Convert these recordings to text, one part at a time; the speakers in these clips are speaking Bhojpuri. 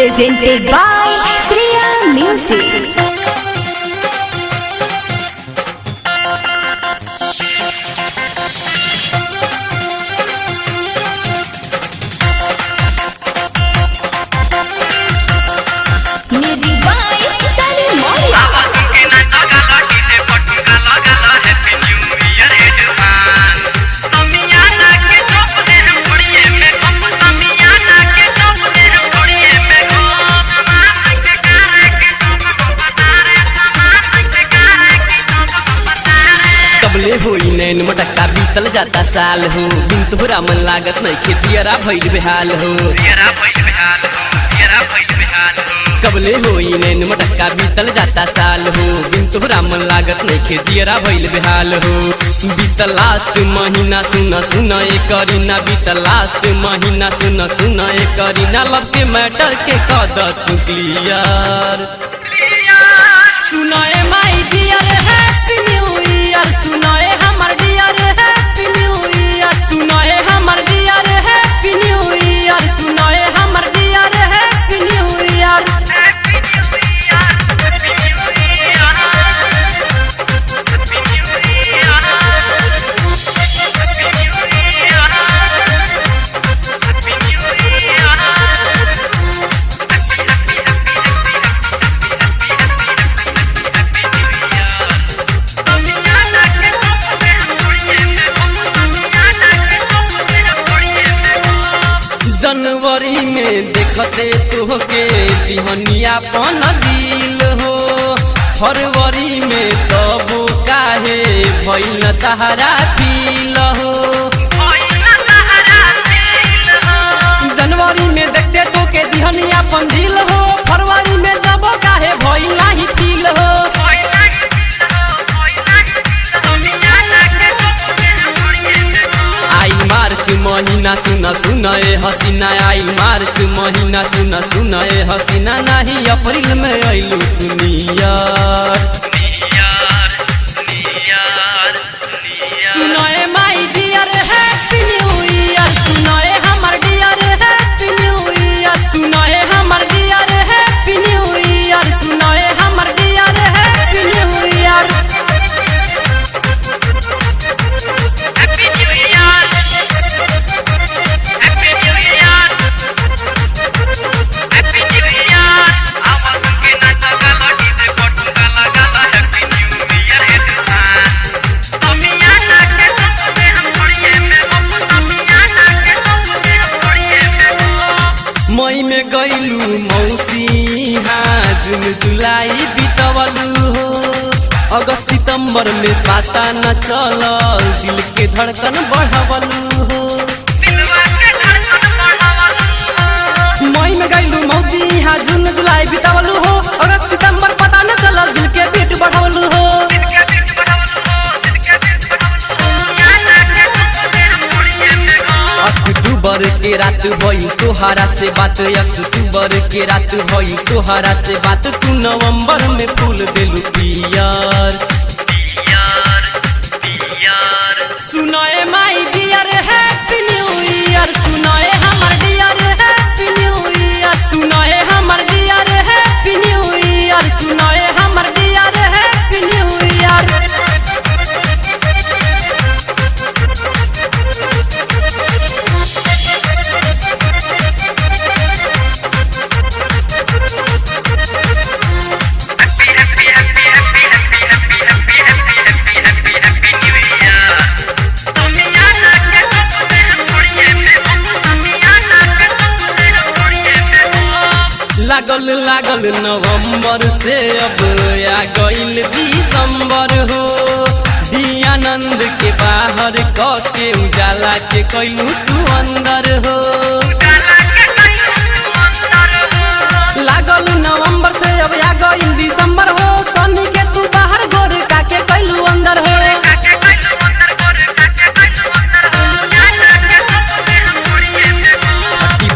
presented by Sriya Music. Music by Sunny Moria. होई नैन मटक्का बीतल जाता साल हो बिन तोहरा मन लागत नहीं खेतियरा भइल बेहाल हो कबले होई नैन मटक्का बीतल जाता साल हो बिन तोहरा मन लागत नहीं खेतियरा भइल बेहाल हो बीतल लास्ट महीना सुन सुन ए करीना बीतल लास्ट महीना सुन सुन ए करीना लब के मैटर के कदत क्लियर सुनाए my dear happy new year सुनाए हमर डियर हैप्पी न्यू ईयर सुनाए हमर डियर हैप्पी न्यू ईयर सुनाए हमर डियर हैप्पी न्यू ईयर जनवरी में देखते तोहके दिहनिया पन दिल हो फरवरी में तब काहे भइल तहरा फील हो जनवरी में देखते तोहके दिहनिया पन दिल हो फरवरी में तब काहे भइल नाही फील हो मार्च महीना सुन सुन ए हसीना आई मार्च महीना सुन सुन ए हसीना नहीं अप्रैल में आइलू दुनियार सुनाए my dear happy new year सुनाए हमर डियर हैप्पी न्यू ईयर सुनाए हमर डियर हैप्पी न्यू ईयर सुनाए हमर डियर हैप्पी न्यू ईयर मई में गईलू मौसी जून जुलाई बीतवलू हो अगस्त सितंबर में पता न चलल दिल के धड़कन बढ़वलू हो मई में गईलू मौसी जून जुलाई बीतवलू हो अगस्त सितंबर पता न चलल दिल के बीट बढ़वलू हो अक्टूबर के रात भई तोहरा से बात अक्टूबर के रात भई तोहरा से बात तू नवंबर में फूल देलू पियर सुनाए my dear happy new year सुनाए हमर डियर हैप्पी न्यू ईयर सुनाए हमर डियर हैप्पी न्यू ईयर सुनाए हमर डियर हैप्पी न्यू ईयर लागल लागल नवंबर से अब आ गईल दिसंबर हो दियानंद के बाहर क के उजाला के कैलू तू अंदर हो लागल नवंबर से अब आ गईल दिसंबर हो सनी के तू बाहर गोर का के कैलू अंदर हो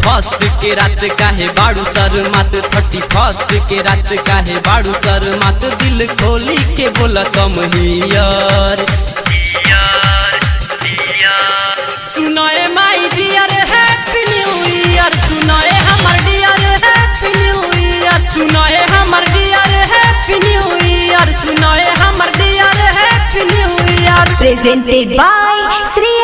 फर्स्ट के रात काहे बाड़ू सर मात 31 के रात काहे बाड़ू सर मात दिल खोली के बोला कम हियर सुनाए my dear happy new year सुनाए हमर dear happy new presented by Sriya